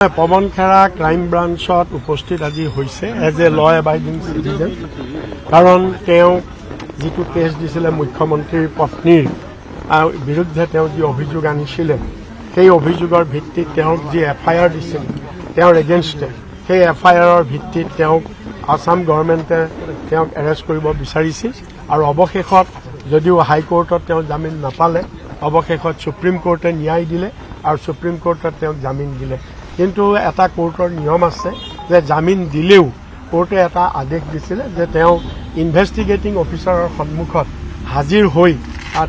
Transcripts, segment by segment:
পৱন খেৰা crime ব্ৰাঞ্চত উপস্থিত আজি হৈছে এজ এ ল এবাইডিং চিটিজেন কাৰণ তেওঁ যিটো কেছ দিছিলে মুখ্যমন্ত্ৰীৰ পত্নীৰ বিৰুদ্ধে তেওঁ যি অভিযোগ আনিছিলে সেই অভিযোগৰ ভিত্তিত তেওঁক যি এফআইআৰ দিছিল তেওঁৰ এগেইনষ্টে সেই এফআইআৰৰ ভিত্তিত তেওঁক আসাম গভৰ্ণমেণ্টে তেওঁক এৰেষ্ট কৰিব বিচাৰিছিল আৰু অৱশেষত যদিও হাইকোৰ্টত তেওঁ জামিন নাপালে অৱশেষত সুপ্ৰিম কোৰ্টে ন্যায় দিলে আৰু সুপ্ৰিম কোৰ্টত তেওঁক জামিন দিলে কিন্তু এটা কোৰ্টৰ নিয়ম আছে যে জামিন দিলেও কোৰ্টে এটা আদেশ দিছিলে যে তেওঁ ইনভেষ্টিগেটিং অফিচাৰৰ সন্মুখত হাজিৰ হৈ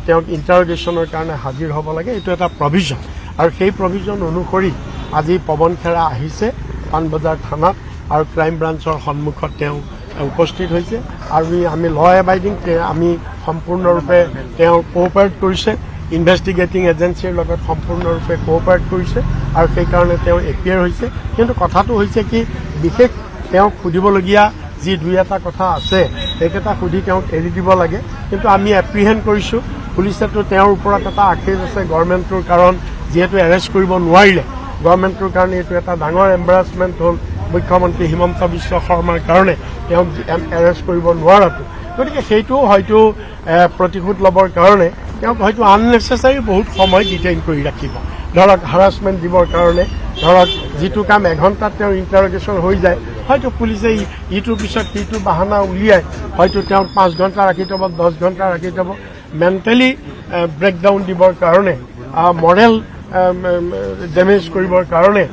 তেওঁক ইণ্টাৰগেশ্যনৰ কাৰণে হাজিৰ হ'ব লাগে এইটো এটা প্ৰভিজন আৰু সেই প্ৰভিজন অনুসৰি আজি পৱন খেৰা আহিছে পাণবজাৰ থানাত আৰু ক্ৰাইম ব্ৰাঞ্চৰ সন্মুখত তেওঁ উপস্থিত হৈছে আৰু আমি ল এবাইডিং আমি সম্পূৰ্ণৰূপে তেওঁ কোঅপাৰেট কৰিছে ইনভেষ্টিগেটিং এজেঞ্চিৰ লগত সম্পূৰ্ণৰূপে কোঅপাৰেট কৰিছে আৰু সেইকাৰণে তেওঁ এপিয়াৰ হৈছে কিন্তু কথাটো হৈছে কি বিশেষ তেওঁক সুধিবলগীয়া যি দুই এটা কথা আছে সেইকেইটা সুধি তেওঁক এৰি দিব লাগে কিন্তু আমি এপ্ৰিহেণ্ড কৰিছোঁ পুলিচেতো তেওঁৰ ওপৰত এটা আক্ষেপ আছে গভৰ্ণমেণ্টৰ কাৰণ যিহেতু এৰেষ্ট কৰিব নোৱাৰিলে গভৰ্ণমেণ্টৰ কাৰণে এইটো এটা ডাঙৰ এম্বাৰাছমেণ্ট হ'ল মুখ্যমন্ত্ৰী হিমন্ত বিশ্ব শৰ্মাৰ কাৰণে তেওঁক এৰেষ্ট কৰিব নোৱাৰাটো গতিকে সেইটো হয়তো প্ৰতিশোধ ল'বৰ কাৰণে তেওঁক হয়তো আননেচেচাৰী বহুত সময় ডিটেইন কৰি ৰাখিব ধৰক হাৰাছমেণ্ট দিবৰ কাৰণে ধৰক যিটো কাম এঘণ্টাত তেওঁৰ ইণ্টাৰগেশ্যন হৈ যায় হয়তো পুলিচে ইটোৰ পিছত সিটো বাহানা উলিয়াই হয়তো তেওঁক 5 ঘণ্টা ৰাখি থ'ব 10 ঘণ্টা ৰাখি থ'ব মেণ্টেলি ব্ৰেকডাউন দিবৰ কাৰণে মৰেল ডেমেজ কৰিবৰ কাৰণে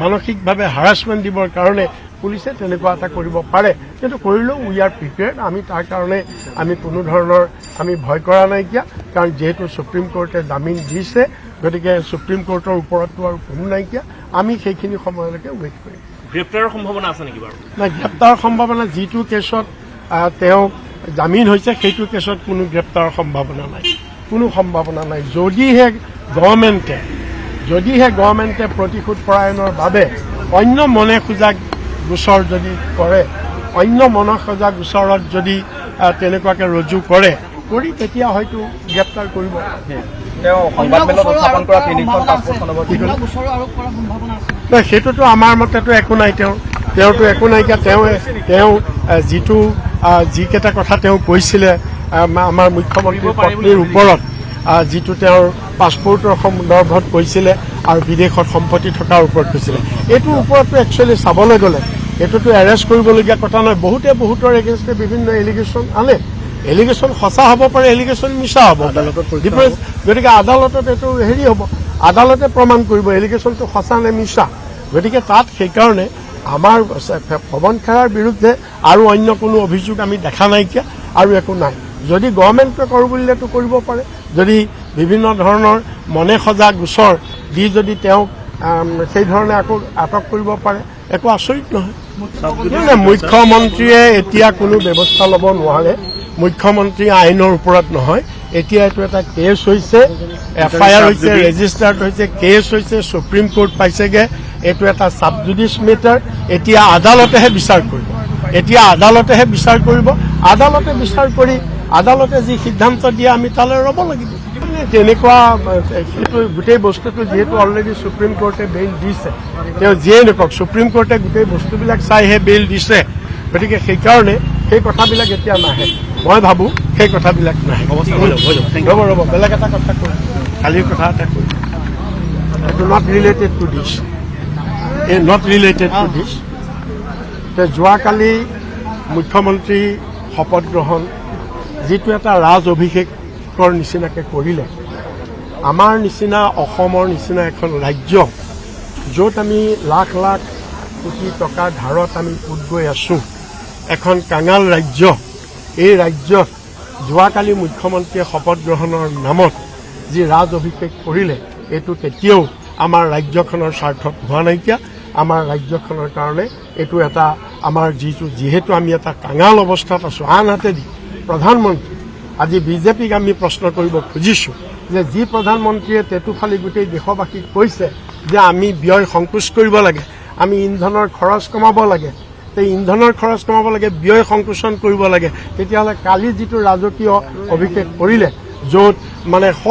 মানসিকভাৱে হাৰাছমেণ্ট দিবৰ কাৰণে পুলিচে তেনেকুৱা এটা কৰিব পাৰে কিন্তু কৰিলেও উই আৰ প্ৰিপেয়াৰ্ড আমি তাৰ কাৰণে আমি কোনো ধৰণৰ আমি ভয় কৰা নাইকিয়া কাৰণ যিহেতু সুপ্ৰিম কোৰ্টে জামিন দিছে গতিকে সুপ্ৰিম কোৰ্টৰ ওপৰতো আৰু কোনো নাইকিয়া আমি সেইখিনি সময়লৈকে ৱেইট কৰিম গ্ৰেপ্তাৰৰ সম্ভাৱনা আছে নেকি বাৰু নাই গ্ৰেপ্তাৰৰ সম্ভাৱনা যিটো কেছত তেওঁ জামিন হৈছে সেইটো কেছত কোনো গ্ৰেপ্তাৰৰ সম্ভাৱনা নাই কোনো সম্ভাৱনা নাই যদিহে গভৰ্ণমেণ্টে প্ৰতিশোধ পৰায়ণৰ বাবে অন্য মনে খোজা গোচৰ যদি কৰে অন্য মনে খোজা গোচৰত যদি তেনেকুৱাকে ৰুজু কৰে কৰি তেতিয়া হয়তো গ্ৰেপ্তাৰ কৰিব সেইটোতো আমাৰ মতেতো একো নাই তেওঁতো একো নাইকিয়া তেওঁ যিকেইটা কথা তেওঁ কৈছিলে আমাৰ মুখ্যমন্ত্ৰীৰ পত্নীৰ ওপৰত যিটো তেওঁৰ পাছপৰ্টৰ সন্দৰ্ভত কৈছিলে আৰু বিদেশত সম্পত্তি থকাৰ ওপৰত কৈছিলে এইটোৰ ওপৰতো একচুৱেলি চাবলৈ গ'লে এইটোতো এৰেষ্ট কৰিবলগীয়া কথা নহয় বহুতৰ এগেইনষ্টে বিভিন্ন এলিগেশ্যন আনে এলিগেশ্যন সঁচা হ'ব পাৰে এলিগেশ্যন মিছা হ'ব ডিফাৰেঞ্চ গতিকে আদালতত এইটো হেৰি হ'ব আদালতে প্ৰমাণ কৰিব এলিগেশ্যনটো সঁচা নে মিছা গতিকে তাত সেইকাৰণে আমাৰ পৱন খেৰাৰ বিৰুদ্ধে আৰু অন্য কোনো অভিযোগ আমি দেখা নাইকিয়া আৰু একো নাই যদি গভৰ্ণমেণ্টে কৰোঁ বুলিলেতো কৰিব পাৰে যদি বিভিন্ন ধৰণৰ মনে সজা গোচৰ দি যদি তেওঁক সেই ধৰণে আকৌ আটক কৰিব পাৰে একো আচৰিত নহয় মুখ্যমন্ত্ৰীয়ে এতিয়া কোনো ব্যৱস্থা ল'ব নোৱাৰে মুখ্যমন্ত্ৰী আইনৰ ওপৰত নহয় এতিয়া এইটো এটা কেছ হৈছে এফআইআৰ হৈছে ৰেজিষ্টাৰ্ড হৈছে কেছ হৈছে সুপ্ৰিম কোৰ্ট পাইছেগৈ এইটো এটা ছাব জুডিচ মেটাৰ এতিয়া আদালতেহে বিচাৰ কৰিব আদালতে বিচাৰ কৰি আদালতে যি সিদ্ধান্ত দিয়ে আমি তালৈ ৰ'ব লাগিব তেনেকুৱা সেইটো গোটেই বস্তুটো যিহেতু অলৰেডি সুপ্ৰিম কোৰ্টে বেইল দিছে তেওঁ যিয়ে নকওক সুপ্ৰিম কোৰ্টে গোটেই বস্তুবিলাক চাইহে বেইল দিছে গতিকে সেইকাৰণে সেই কথাবিলাক এতিয়া নাহে মই ভাবোঁ সেই কথাবিলাক নাহে ৰ'ব বেলেগ এটা কথা কৈ কালিৰ কথা এটা কৈ এইটো নট ৰিলেটেড টু দিছ যোৱাকালি মুখ্যমন্ত্ৰী শপত গ্ৰহণ যিটো এটা ৰাজ অভিষেকৰ নিচিনাকৈ কৰিলে আমাৰ নিচিনা অসমৰ নিচিনা এখন ৰাজ্য য'ত আমি লাখ লাখ কোটি টকাৰ ধাৰত আমি পোত গৈ আছোঁ এখন কাঙাল ৰাজ্য এই ৰাজ্যত যোৱাকালি মুখ্যমন্ত্ৰীয়ে শপত গ্ৰহণৰ নামত যি ৰাজ অভিষেক কৰিলে এইটো কেতিয়াও আমাৰ ৰাজ্যখনৰ স্বাৰ্থত হোৱা নাইকিয়া আমাৰ ৰাজ্যখনৰ কাৰণে এইটো এটা আমাৰ যিহেতু আমি এটা কাঙাল অৱস্থাত আছোঁ আনহাতেদি প্ৰধানমন্ত্ৰী আজি বিজেপিক আমি প্ৰশ্ন কৰিব খুজিছোঁ যে যি প্ৰধানমন্ত্ৰীয়ে তেতুফালি গোটেই দেশবাসীক কৈছে যে আমি ব্যয় সংকোচ কৰিব লাগে আমি ইন্ধনৰ খৰচ কমাব লাগে ব্যয় সংকোচন কৰিব লাগে তেতিয়াহ'লে কালি যিটো ৰাজকীয় অভিষেক কৰিলে য'ত মানে শ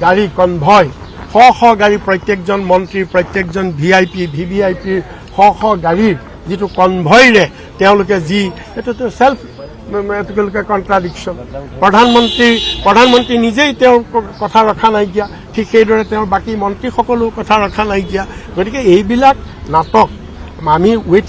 গাড়ী কনভয় শ গাড়ী প্ৰত্যেকজন মন্ত্ৰী প্ৰত্যেকজন VIP VVIPৰ শ গাড়ীৰ যিটো কনভয়ৰে তেওঁলোকে যি এইটোতো সেলফ তেওঁলোকে কণ্ট্ৰাডিকশ্যন প্ৰধানমন্ত্ৰী নিজেই তেওঁৰ কথা ৰখা নাইকিয়া ঠিক সেইদৰে তেওঁৰ বাকী মন্ত্ৰীসকলেও কথা ৰখা নাইকিয়া গতিকে এইবিলাক নাটক আমি ৱেইট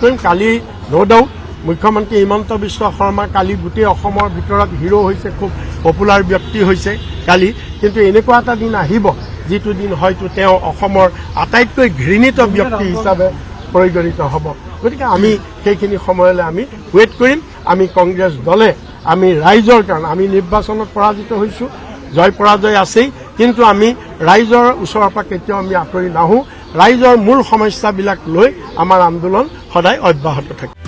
কৰিম কালি ন' ডাউট মুখ্যমন্ত্ৰী হিমন্ত বিশ্ব শৰ্মা কালি গোটেই অসমৰ ভিতৰত হিৰো হৈছে খুব পপুলাৰ ব্যক্তি হৈছে কালি কিন্তু এনেকুৱা এটা দিন আহিব যিটো দিন হয়তো তেওঁ অসমৰ আটাইতকৈ ঘৃণিত ব্যক্তি হিচাপে পৰিগণিত হ'ব গতিকে আমি সেইখিনি সময়লৈ আমি ৱেইট কৰিম আমি কংগ্ৰেছ দলে আমি ৰাইজৰ কাৰণে আমি নিৰ্বাচনত পৰাজিত হৈছোঁ জয় পৰাজয় আছেই কিন্তু আমি ৰাইজৰ ওচৰৰ পৰা কেতিয়াও আমি আঁতৰি নাহোঁ ৰাইজৰ মূল সমস্যাবিলাক লৈ আমাৰ আন্দোলন সদায় অব্যাহত থাকিব